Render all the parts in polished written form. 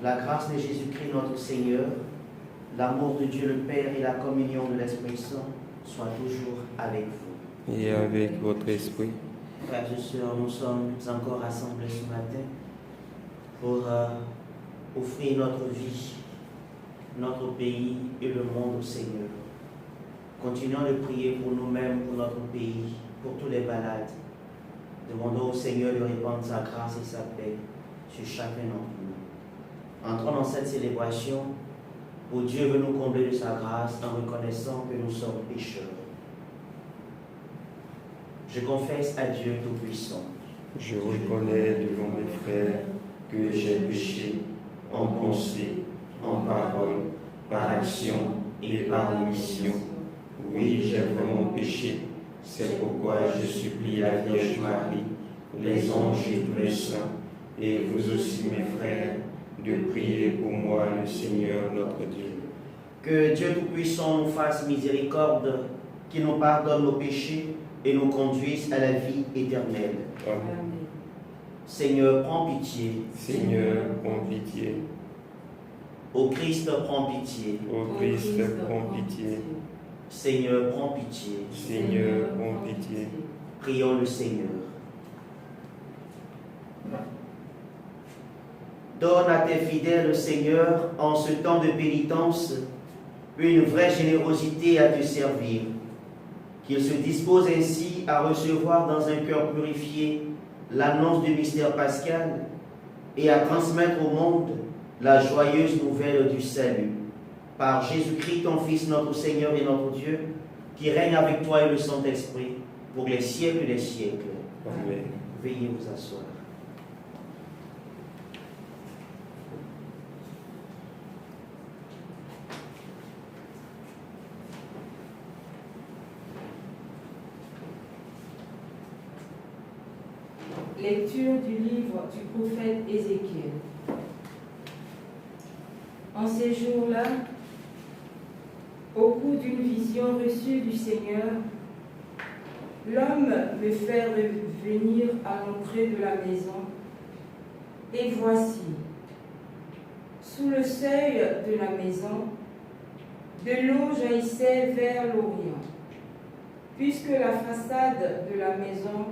la grâce de Jésus-Christ notre Seigneur, l'amour de Dieu le Père et la communion de l'Esprit Saint soient toujours avec vous. Et avec votre esprit. Frères et sœurs, nous sommes encore rassemblés ce matin pour offrir notre vie, notre pays et le monde au Seigneur. Continuons de prier pour nous-mêmes, pour notre pays, pour tous les malades. Demandons au Seigneur de répandre sa grâce et sa paix sur chacun d'entre nous. Entrons dans cette célébration où Dieu veut nous combler de sa grâce en reconnaissant que nous sommes pécheurs. Je confesse à Dieu Tout-Puissant. Je reconnais devant mes frères que j'ai péché en pensée, en parole, par action et par omission. Oui, j'ai vraiment péché. C'est pourquoi je supplie la Vierge Marie, les anges et tous les saints, et vous aussi mes frères, de prier pour moi le Seigneur notre Dieu. Que Dieu Tout-Puissant nous fasse miséricorde, qu'il nous pardonne nos péchés et nous conduise à la vie éternelle. Amen. Seigneur, prends pitié. Seigneur, prends pitié. Ô Christ, prends pitié. Ô Christ, prends pitié. Seigneur, prends pitié. Seigneur, prends pitié. Prions le Seigneur. Donne à tes fidèles, Seigneur, en ce temps de pénitence, une vraie générosité à te servir. Qu'ils se disposent ainsi à recevoir dans un cœur purifié l'annonce du mystère pascal et à transmettre au monde la joyeuse nouvelle du salut. Par Jésus-Christ, ton Fils, notre Seigneur et notre Dieu, qui règne avec toi et le Saint-Esprit pour les siècles des siècles. Amen. Veuillez vous asseoir. Lecture du livre du prophète Ézéchiel. En ces jours-là, au cours d'une vision reçue du Seigneur, l'homme me fait revenir à l'entrée de la maison, et voici, sous le seuil de la maison, de l'eau jaillissait vers l'Orient, puisque la façade de la maison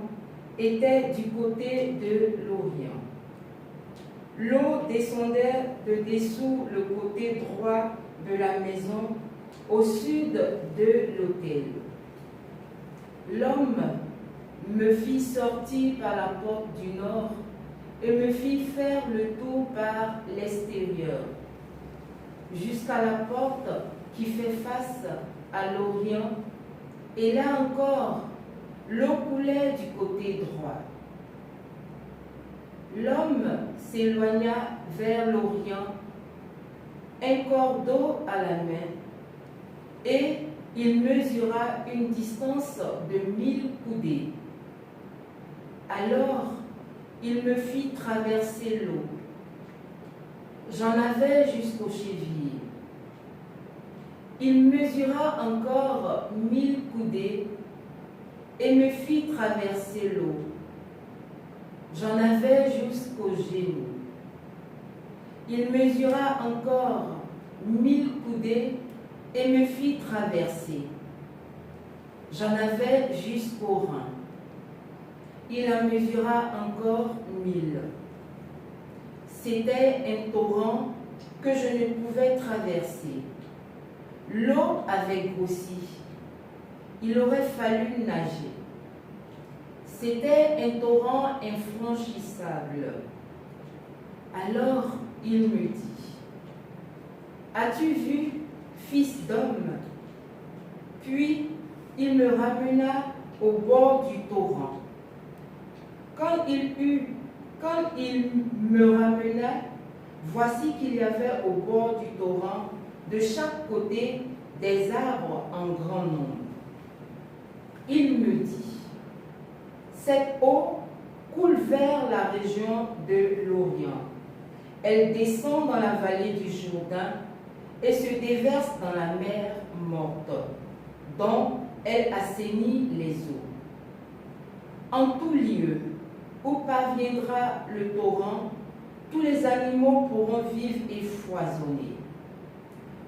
était du côté de l'Orient. L'eau descendait de dessous le côté droit de la maison, au sud de l'autel. L'homme me fit sortir par la porte du nord et me fit faire le tour par l'extérieur, jusqu'à la porte qui fait face à l'Orient, et là encore, l'eau coulait du côté droit. L'homme s'éloigna vers l'Orient, un cordeau à la main, et il mesura une distance de 1000 coudées. Alors, il me fit traverser l'eau. J'en avais jusqu'aux chevilles. Il mesura encore 1000 coudées et me fit traverser l'eau. J'en avais jusqu'aux genoux. Il mesura encore 1000 coudées et me fit traverser. J'en avais jusqu'aux reins. Il en mesura encore 1000. C'était un torrent que je ne pouvais traverser. L'eau avait grossi. Il aurait fallu nager. C'était un torrent infranchissable. Alors il me dit, « As-tu vu, fils d'homme ?» Puis il me ramena au bord du torrent. Quand il me ramena, voici qu'il y avait au bord du torrent, de chaque côté, des arbres en grand nombre. Il me dit, cette eau coule vers la région de l'Orient. Elle descend dans la vallée du Jourdain et se déverse dans la mer morte, dont elle assainit les eaux. En tout lieu où parviendra le torrent, tous les animaux pourront vivre et foisonner.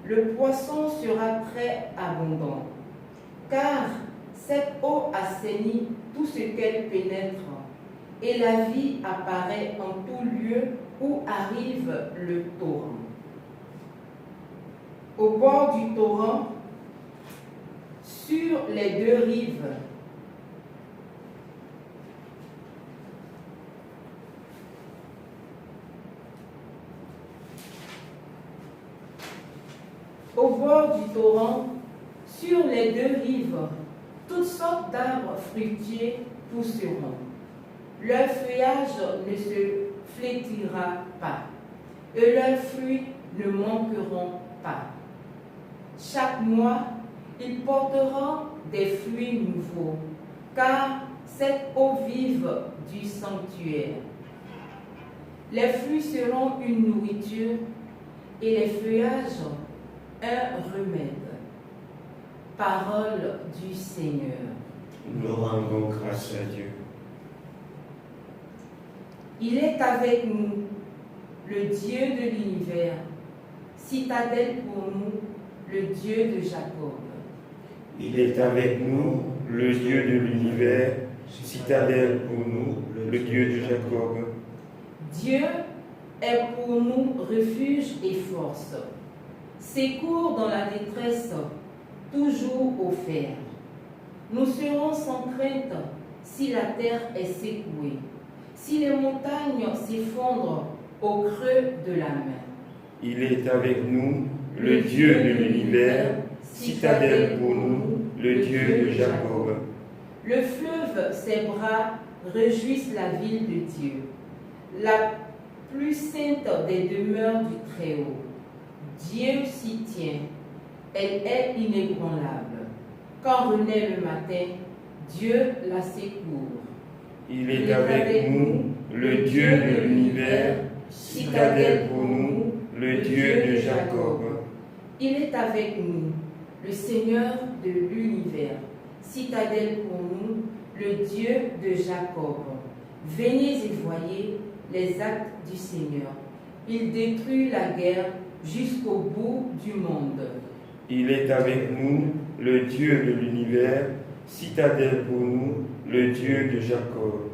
Le poisson sera très abondant, car cette eau assainit tout ce qu'elle pénètre, et la vie apparaît en tout lieu où arrive le torrent. Au bord du torrent, sur les deux rives, au bord du torrent, sur les deux rives, toutes sortes d'arbres fruitiers pousseront. Leur feuillage ne se flétrira pas, et leurs fruits ne manqueront pas. Chaque mois, ils porteront des fruits nouveaux, car cette eau vive du sanctuaire. Les fruits seront une nourriture et les feuillages un remède. Parole du Seigneur. Nous rendons grâce à Dieu. Il est avec nous, le Dieu de l'univers, citadelle pour nous, le Dieu de Jacob. Il est avec nous, le Dieu de l'univers, citadelle pour nous, le Dieu de Jacob. Dieu est pour nous refuge et force, secours dans la détresse, toujours offert. Nous serons sans crainte si la terre est secouée, si les montagnes s'effondrent au creux de la main. Il est avec nous, le Dieu de l'univers, citadelle pour nous, le Dieu de Jacob. Le fleuve, ses bras, réjouissent la ville de Dieu, la plus sainte des demeures du Très-Haut. Dieu s'y tient, elle est inébranlable. Quand renaît le matin, Dieu la secourt. Il est avec nous, le Dieu de l'univers, citadelle pour nous, le Dieu de Jacob. Il est avec nous, le Seigneur de l'univers, citadelle pour nous, le Dieu de Jacob. Venez et voyez les actes du Seigneur. Il détruit la guerre jusqu'au bout du monde. Il est avec nous, le Dieu de l'univers, citadelle pour nous, le Dieu de Jacob.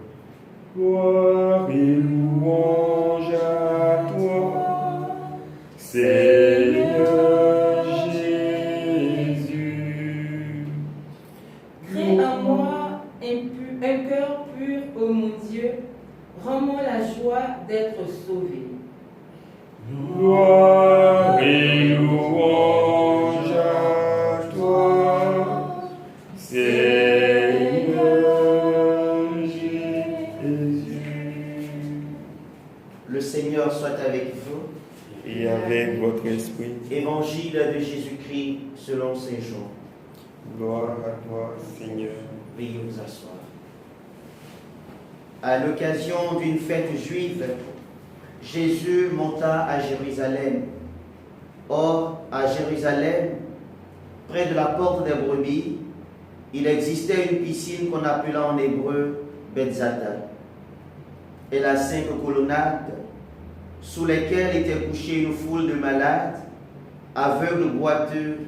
Gloire et louange à toi, Seigneur Jésus. Crée en moi un cœur pur, ô mon Dieu, rends-moi la joie d'être sauvé. Gloire et louange à toi, Seigneur Jésus. Le Seigneur soit avec vous. Et avec votre esprit. Évangile de Jésus-Christ selon Saint Jean. Gloire à toi, Seigneur. Veuillez vous asseoir. À l'occasion d'une fête juive, Jésus monta à Jérusalem. Or, à Jérusalem, près de la porte des brebis, il existait une piscine qu'on appela en hébreu Bethzatha. Elle a 5 colonnades, sous lesquelles était couchée une foule de malades, aveugles, boiteux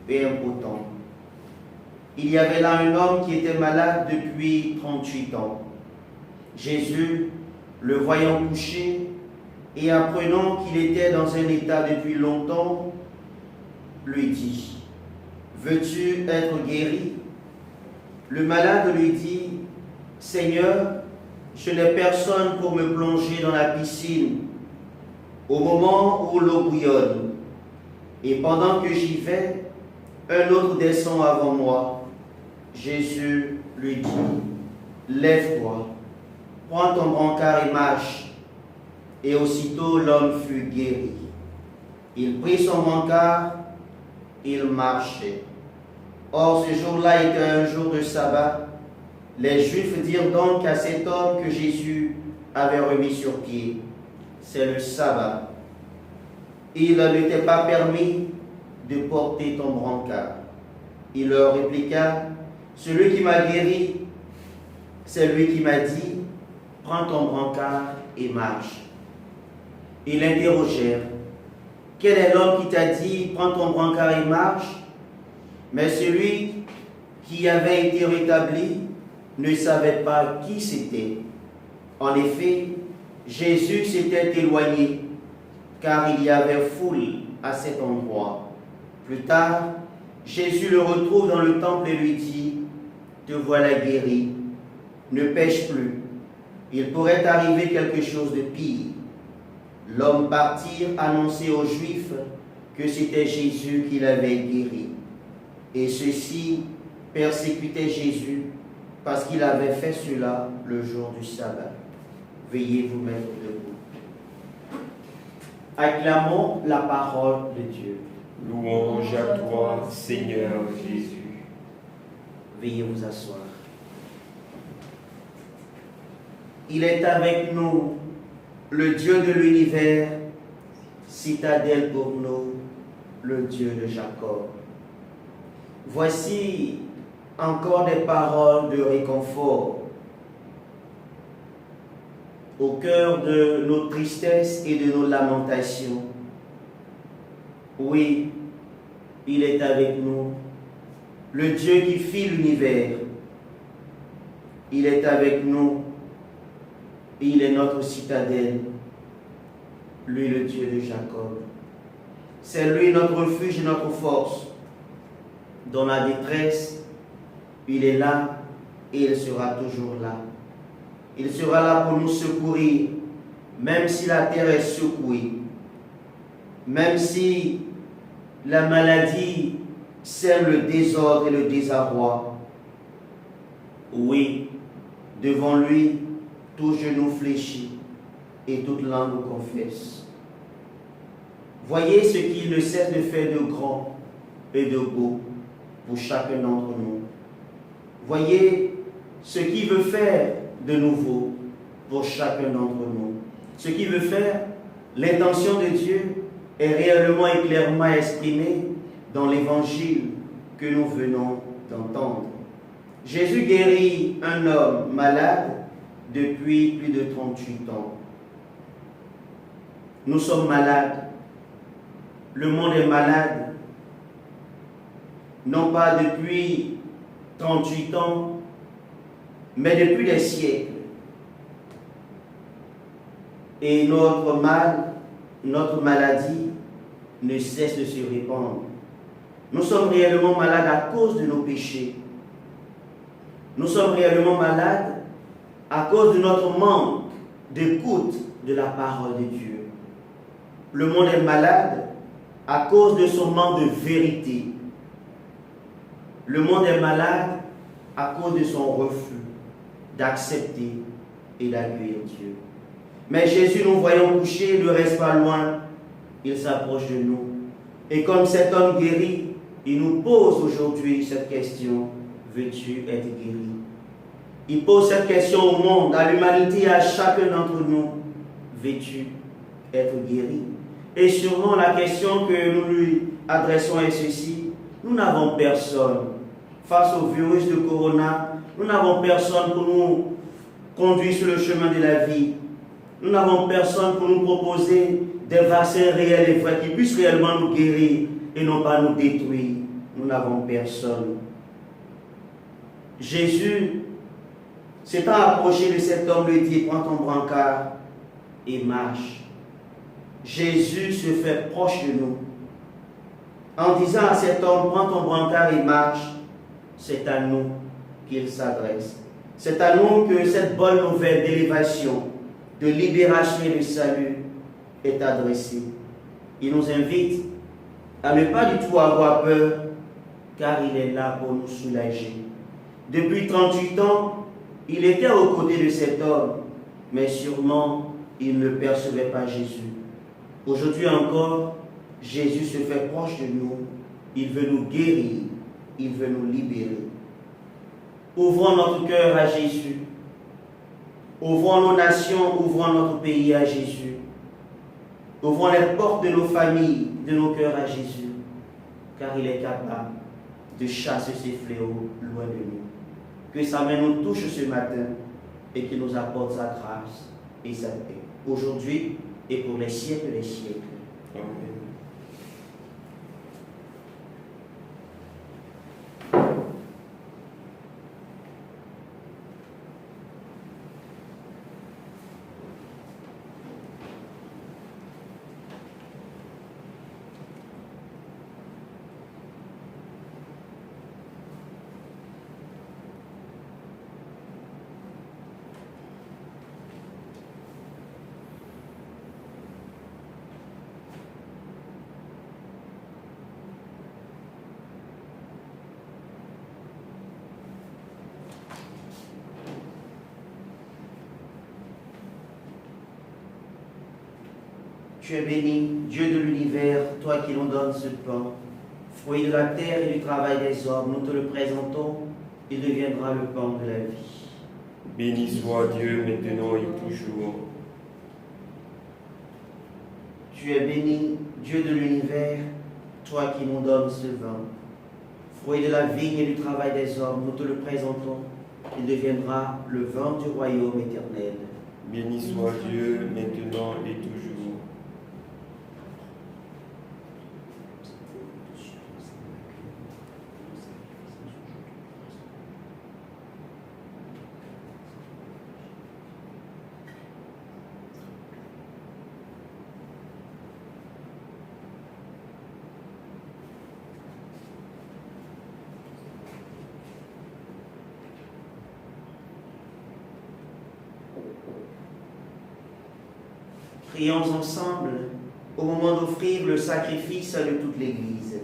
et impotents. Il y avait là un homme qui était malade depuis 38 ans. Jésus, le voyant couché et apprenant qu'il était dans un état depuis longtemps, lui dit: « Veux-tu être guéri ?» Le malade lui dit: « Seigneur, je n'ai personne pour me plonger dans la piscine au moment où l'eau bouillonne, et pendant que j'y vais, un autre descend avant moi. » Jésus lui dit: « Lève-toi, prends ton brancard et marche. » Et aussitôt l'homme fut guéri. Il prit son brancard, il marchait. Or ce jour-là était un jour de sabbat. Les Juifs dirent donc à cet homme que Jésus avait remis sur pied: « C'est le sabbat. Il ne t'est pas permis de porter ton brancard. » Il leur répliqua: « Celui qui m'a guéri, c'est lui qui m'a dit: prends ton brancard et marche. » Ils l'interrogèrent. Quel est l'homme qui t'a dit, prends ton brancard et marche? Mais celui qui avait été rétabli ne savait pas qui c'était. En effet, Jésus s'était éloigné, car il y avait foule à cet endroit. Plus tard, Jésus le retrouve dans le temple et lui dit, « Te voilà guéri, ne pêche plus, il pourrait arriver quelque chose de pire. » L'homme partit annoncer aux Juifs que c'était Jésus qui l'avait guéri. Et ceux-ci persécutaient Jésus parce qu'il avait fait cela le jour du sabbat. Veuillez vous mettre debout. Acclamons la parole de Dieu. Louange à toi, Seigneur Jésus. Veuillez vous asseoir. Il est avec nous, le Dieu de l'univers, citadelle pour nous, le Dieu de Jacob. Voici encore des paroles de réconfort au cœur de nos tristesses et de nos lamentations. Oui, il est avec nous, le Dieu qui fit l'univers. Il est avec nous, il est notre citadelle, lui le Dieu de Jacob. C'est lui notre refuge et notre force. Dans la détresse, il est là et il sera toujours là. Il sera là pour nous secourir, même si la terre est secouée, même si la maladie sème le désordre et le désarroi. Oui, devant lui, tout genou fléchit et toute langue confesse. Voyez ce qu'il ne cesse de faire de grand et de beau pour chacun d'entre nous. Voyez ce qu'il veut faire de nouveau pour chacun d'entre nous. Ce qu'il veut faire, l'intention de Dieu est réellement et clairement exprimée dans l'évangile que nous venons d'entendre. Jésus guérit un homme malade depuis plus de 38 ans. Nous sommes malades. Le monde est malade. Non pas depuis 38 ans, mais depuis des siècles. Et notre mal, notre maladie ne cesse de se répandre. Nous sommes réellement malades à cause de nos péchés. Nous sommes réellement malades à cause de notre manque d'écoute de la parole de Dieu. Le monde est malade à cause de son manque de vérité. Le monde est malade à cause de son refus d'accepter et d'accueillir Dieu. Mais Jésus, nous voyons coucher, ne reste pas loin. Il s'approche de nous. Et comme cet homme guéri, il nous pose aujourd'hui cette question. Veux-tu être guéri? Il pose cette question au monde, à l'humanité et à chacun d'entre nous. Veux-tu être guéri? Et sûrement la question que nous lui adressons est ceci. Nous n'avons personne. Face au virus de Corona, nous n'avons personne pour nous conduire sur le chemin de la vie. Nous n'avons personne pour nous proposer des vaccins réels et vrais qui puissent réellement nous guérir et non pas nous détruire. Nous n'avons personne. Jésus s'étant approché de cet homme, lui dit, prends ton brancard et marche. Jésus se fait proche de nous. En disant à cet homme, prends ton brancard et marche, c'est à nous qu'il s'adresse. C'est à nous que cette bonne nouvelle d'élévation, de libération et de salut est adressée. Il nous invite à ne pas du tout avoir peur, car il est là pour nous soulager. Depuis 38 ans, il était aux côtés de cet homme, mais sûrement, il ne percevait pas Jésus. Aujourd'hui encore, Jésus se fait proche de nous. Il veut nous guérir. Il veut nous libérer. Ouvrons notre cœur à Jésus. Ouvrons nos nations, ouvrons notre pays à Jésus. Ouvrons les portes de nos familles, de nos cœurs à Jésus, car il est capable de chasser ces fléaux loin de nous. Que sa main nous touche ce matin et qu'il nous apporte sa grâce et sa paix. Aujourd'hui, et pour les siècles des siècles. Amen. Tu es béni, Dieu de l'univers, toi qui nous donnes ce pain, fruit de la terre et du travail des hommes, nous te le présentons, il deviendra le pain de la vie. Béni soit Dieu maintenant et toujours. Tu es béni, Dieu de l'univers, toi qui nous donnes ce vin, fruit de la vigne et du travail des hommes, nous te le présentons, il deviendra le vin du royaume éternel. Béni soit Dieu maintenant et toujours. Prions ensemble au moment d'offrir le sacrifice de toute l'Église.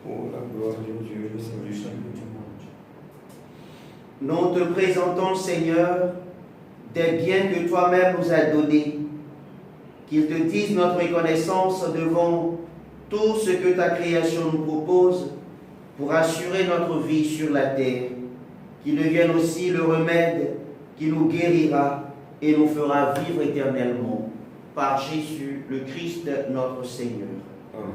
Pour la gloire de Dieu, le salut du monde. Nous te présentons, Seigneur, des biens que toi-même nous as donnés, qu'ils te disent notre reconnaissance devant tout ce que ta création nous propose pour assurer notre vie sur la terre, qu'ils deviennent aussi le remède qui nous guérira et nous fera vivre éternellement. Par Jésus, le Christ, notre Seigneur. Amen.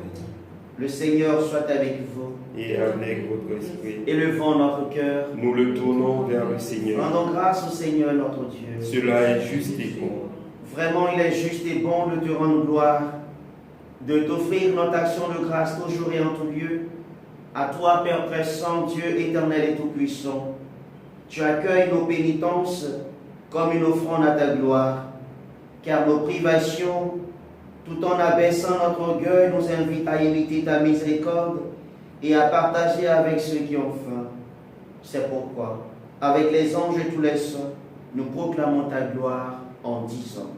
Le Seigneur soit avec vous. Et avec votre esprit. Élevons notre cœur. Nous le tournons vers le Seigneur. Rendons grâce au Seigneur notre Dieu. Cela est juste et bon. Vraiment, il est juste et bon de te rendre gloire, de t'offrir notre action de grâce toujours et en tout lieu. À toi, Père très saint, Dieu éternel et tout-puissant, tu accueilles nos pénitences comme une offrande à ta gloire. Car nos privations, tout en abaissant notre orgueil, nous invitent à imiter ta miséricorde et à partager avec ceux qui ont faim. C'est pourquoi, avec les anges et tous les saints, nous proclamons ta gloire en disant: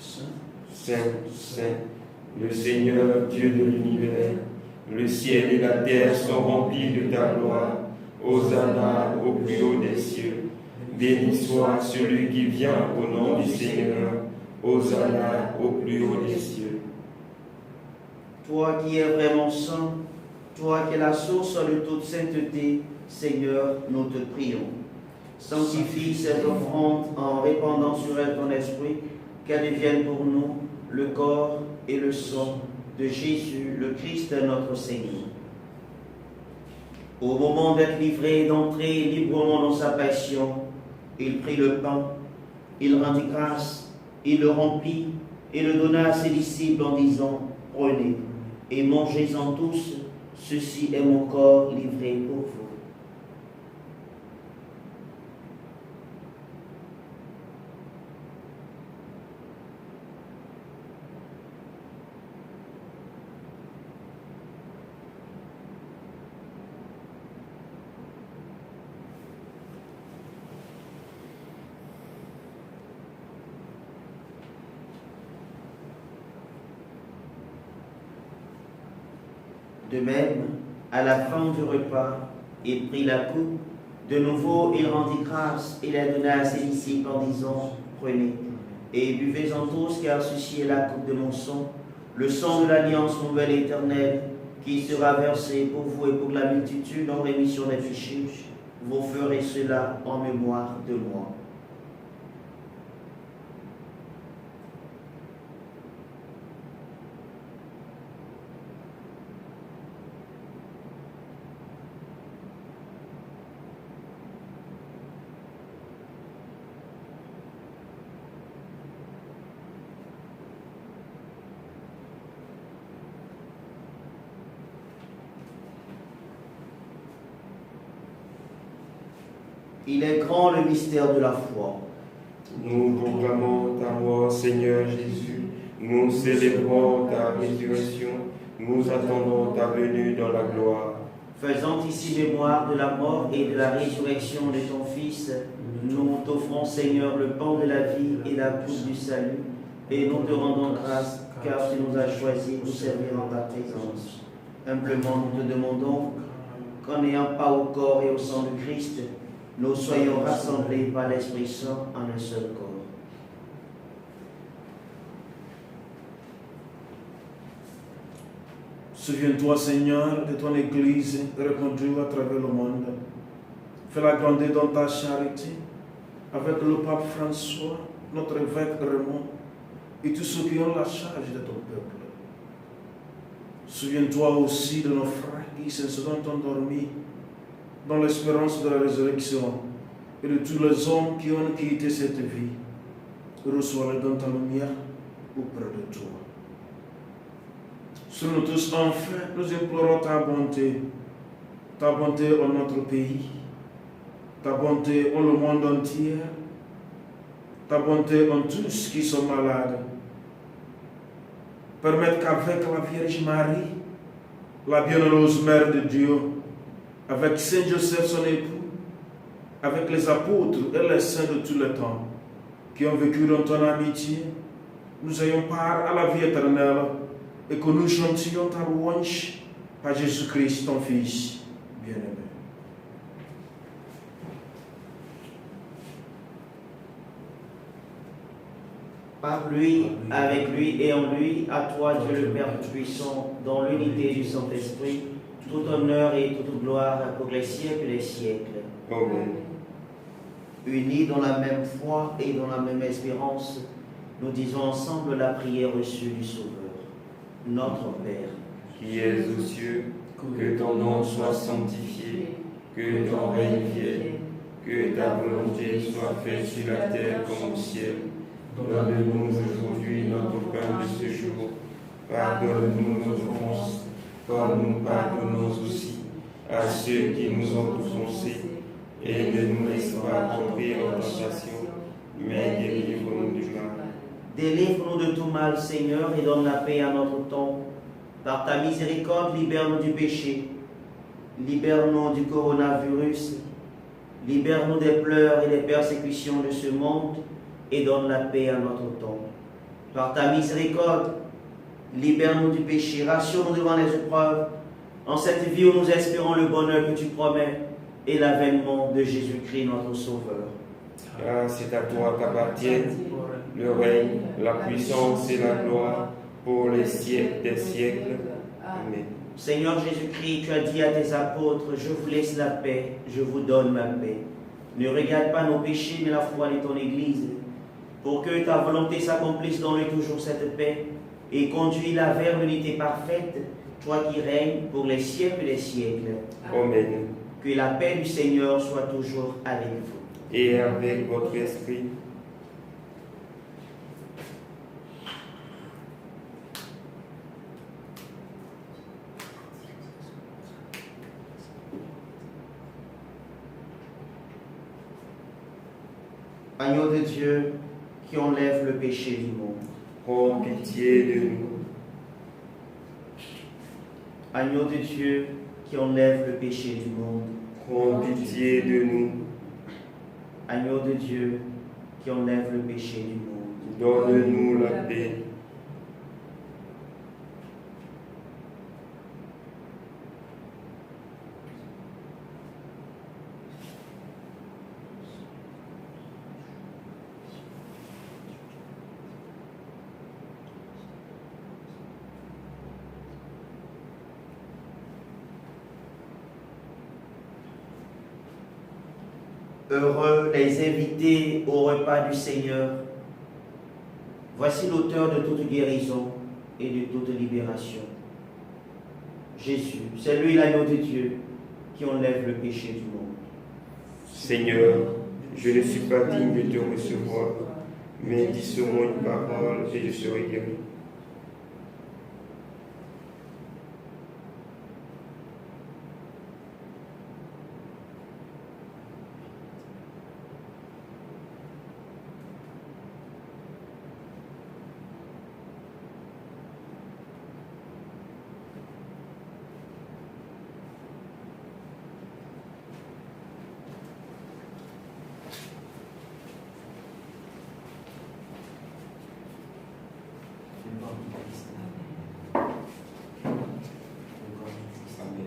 Saint, Saint, le Seigneur, Dieu de l'univers, le ciel et la terre sont remplis de ta gloire. Hosanna au plus haut des cieux. Béni soit celui qui vient au nom du Seigneur. Hosanna au plus haut des cieux. Toi qui es vraiment saint, toi qui es la source de toute sainteté, Seigneur, nous te prions. Sanctifie cette offrande en répandant sur elle ton esprit, qu'elle devienne pour nous le corps et le sang de Jésus, le Christ, notre Seigneur. Au moment d'être livré et d'entrer librement dans sa passion, il prit le pain, il rendit grâce, il le remplit et le donna à ses disciples en disant: Prenez et mangez-en tous, ceci est mon corps livré pour vous. De même, à la fin du repas, il prit la coupe. De nouveau, il rendit grâce et la donna à ses disciples en disant: Prenez et buvez-en tous, car ceci est la coupe de mon sang, le sang de l'alliance nouvelle et éternelle, qui sera versé pour vous et pour la multitude en rémission des péchés. Vous ferez cela en mémoire de moi. Il est grand le mystère de la foi. Nous proclamons ta mort, Seigneur Jésus. Nous célébrons ta résurrection. Nous attendons ta venue dans la gloire. Faisant ici mémoire de la mort et de la résurrection de ton Fils, nous t'offrons, Seigneur, le pain de la vie et la coupe du salut, et nous te rendons grâce, car tu nous as choisis pour servir en ta présence. Humblement, nous te demandons qu'en n'ayant pas au corps et au sang de Christ, nous soyons rassemblés par l'Esprit Saint en un seul corps. Souviens-toi, Seigneur, de ton Église répandue à travers le monde. Fais-la grandir dans ta charité, avec le pape François, notre évêque Raymond, et tous ceux qui ont la charge de ton peuple. Souviens-toi aussi de nos frères qui se sont endormis dans l'espérance de la résurrection, et de tous les hommes qui ont quitté cette vie. Reçois-les dans ta lumière auprès de toi. Sur nous tous, enfin, nous implorons ta bonté en notre pays, ta bonté en le monde entier, ta bonté en tous qui sont malades. Permettre qu'avec la Vierge Marie, la bienheureuse Mère de Dieu, avec Saint Joseph son époux, avec les apôtres et les saints de tous les temps, qui ont vécu dans ton amitié, nous ayons part à la vie éternelle, et que nous chantions ta louange par Jésus-Christ, ton Fils bien-aimé. Par lui, avec lui et en lui, à toi Dieu le Père Tout-Puissant, dans l'unité du Saint-Esprit, tout honneur et toute gloire pour les siècles des siècles. Amen. Unis dans la même foi et dans la même espérance, nous disons ensemble la prière reçue du Sauveur. Notre Père, Qui es aux cieux, que ton nom soit sanctifié, que ton règne vienne, que ta volonté soit faite sur la terre comme au ciel. Donne-nous aujourd'hui notre pain de ce jour. Pardonne-nous nos offenses, comme nous pardonnons aussi à ceux qui nous ont offensés. Et ne nous laisse pas tomber en tentation, mais délivre-nous du mal. délivre-nous de tout mal, Seigneur, et donne la paix à notre temps. Par ta miséricorde, libère-nous du péché. Libère-nous du coronavirus. Libère-nous des pleurs et des persécutions de ce monde et donne la paix à notre temps. Par ta miséricorde, libère-nous du péché. Rassure-nous devant les épreuves. En cette vie où nous espérons le bonheur que tu promets et l'avènement de Jésus-Christ, notre Sauveur. Car c'est à toi qu'appartiennent le règne, la puissance et la gloire pour les siècles des siècles. Amen. Seigneur Jésus-Christ, tu as dit à tes apôtres, je vous laisse la paix, je vous donne ma paix. Ne regarde pas nos péchés, mais la foi de ton Église, pour que ta volonté s'accomplisse dans lui toujours cette paix, et conduis-la vers l'unité parfaite, toi qui règnes pour les siècles des siècles. Amen. Que la paix du Seigneur soit toujours avec vous. Et avec votre esprit. Agneau de Dieu qui enlève le péché du monde. Prends pitié de nous. Agneau de Dieu qui enlève le péché du monde. Prends pitié de nous. Agneau de Dieu qui enlève le péché du monde. Donne-nous la paix. Heureux les invités au repas du Seigneur. Voici l'auteur de toute guérison et de toute libération. Jésus, c'est lui l'agneau de Dieu qui enlève le péché du monde. Seigneur, je ne suis pas digne de te recevoir, mais dis seulement une parole et je serai guéri. corps du Christ. Le corps du Christ. Amen.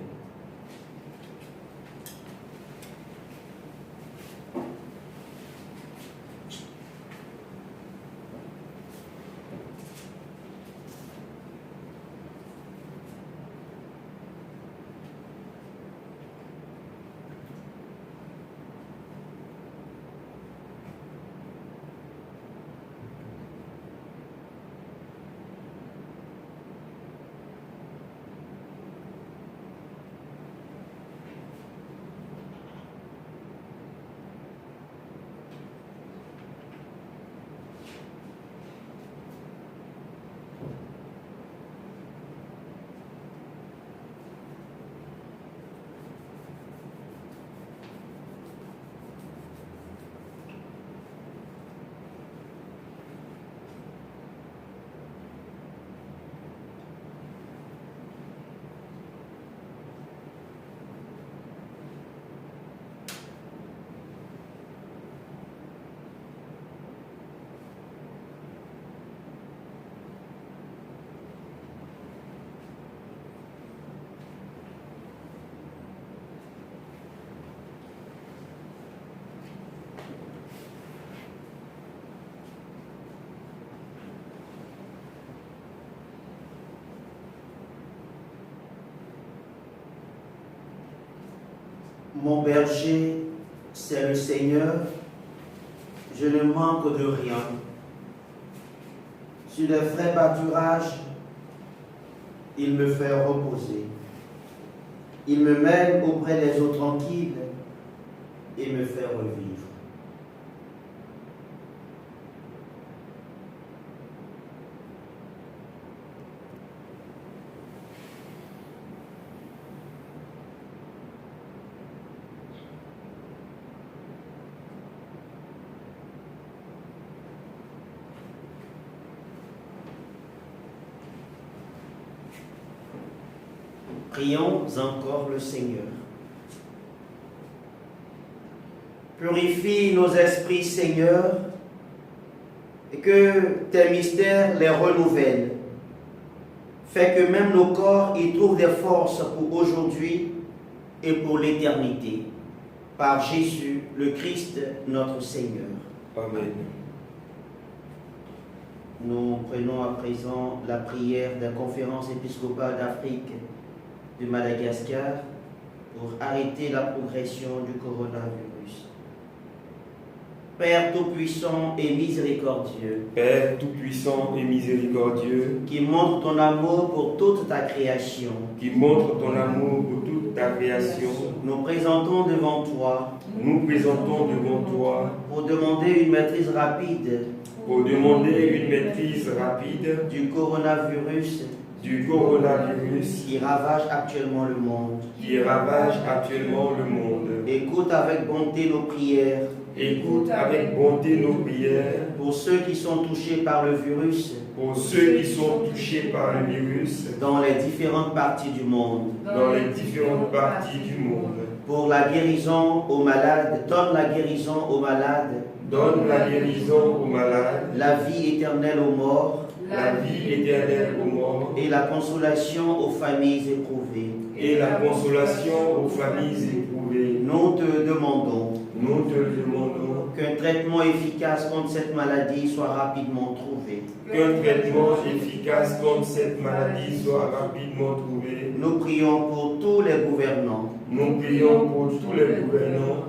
Mon berger, c'est le Seigneur, je ne manque de rien. Sur les frais pâturages, il me fait reposer. Il me mène auprès des eaux tranquilles et me fait revivre. Prions encore le Seigneur. Purifie nos esprits, Seigneur, et que tes mystères les renouvellent. Fais que même nos corps y trouvent des forces pour aujourd'hui et pour l'éternité. Par Jésus, le Christ, notre Seigneur. Amen. Nous prenons à présent la prière de la Conférence épiscopale d'Afrique de Madagascar pour arrêter la progression du coronavirus. Père Tout-Puissant et miséricordieux, Père Tout-Puissant et miséricordieux, qui montre ton amour pour toute ta création, qui montre ton amour pour toute ta création, nous présentons devant toi nous présentons devant toi pour demander une maîtrise rapide du coronavirus qui ravage actuellement le monde. Écoute avec bonté nos prières. Écoute avec bonté nos prières Pour ceux qui sont touchés par le virus, dans les différentes parties du monde. Pour la guérison aux malades, donne la guérison aux malades. La vie éternelle aux morts. Et la consolation aux familles éprouvées. Nous te demandons qu'un traitement efficace contre cette maladie soit rapidement trouvé. Nous prions pour tous les gouvernants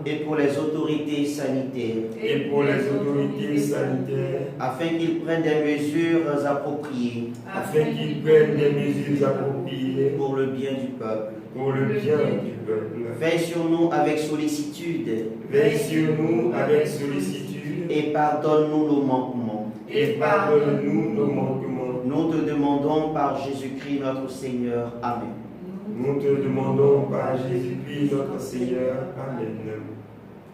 et pour les autorités sanitaires afin qu'ils prennent des mesures appropriées pour le bien du peuple. Veille sur nous avec sollicitude et pardonne-nous nos manquements. Nous te demandons par Jésus-Christ notre Seigneur. Amen.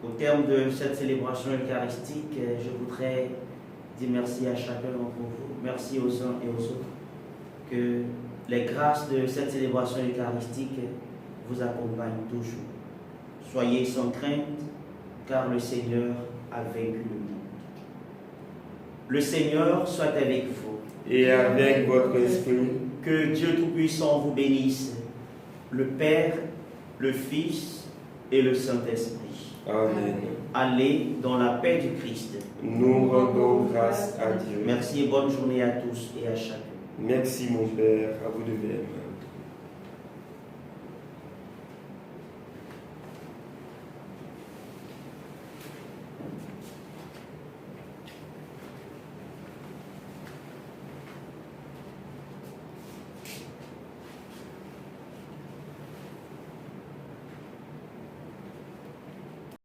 Au terme de cette célébration eucharistique, je voudrais dire merci à chacun d'entre vous. Merci aux uns et aux autres. Que les grâces de cette célébration eucharistique vous accompagnent toujours. Soyez sans crainte, car le Seigneur a vaincu le monde. Le Seigneur soit avec vous. Et avec votre esprit, Que Dieu Tout-Puissant vous bénisse, le Père, le Fils et le Saint-Esprit. Amen. Allez dans la paix du Christ. Nous rendons grâce à Dieu. Merci et bonne journée à tous et à chacun. Merci mon Père, à vous de même.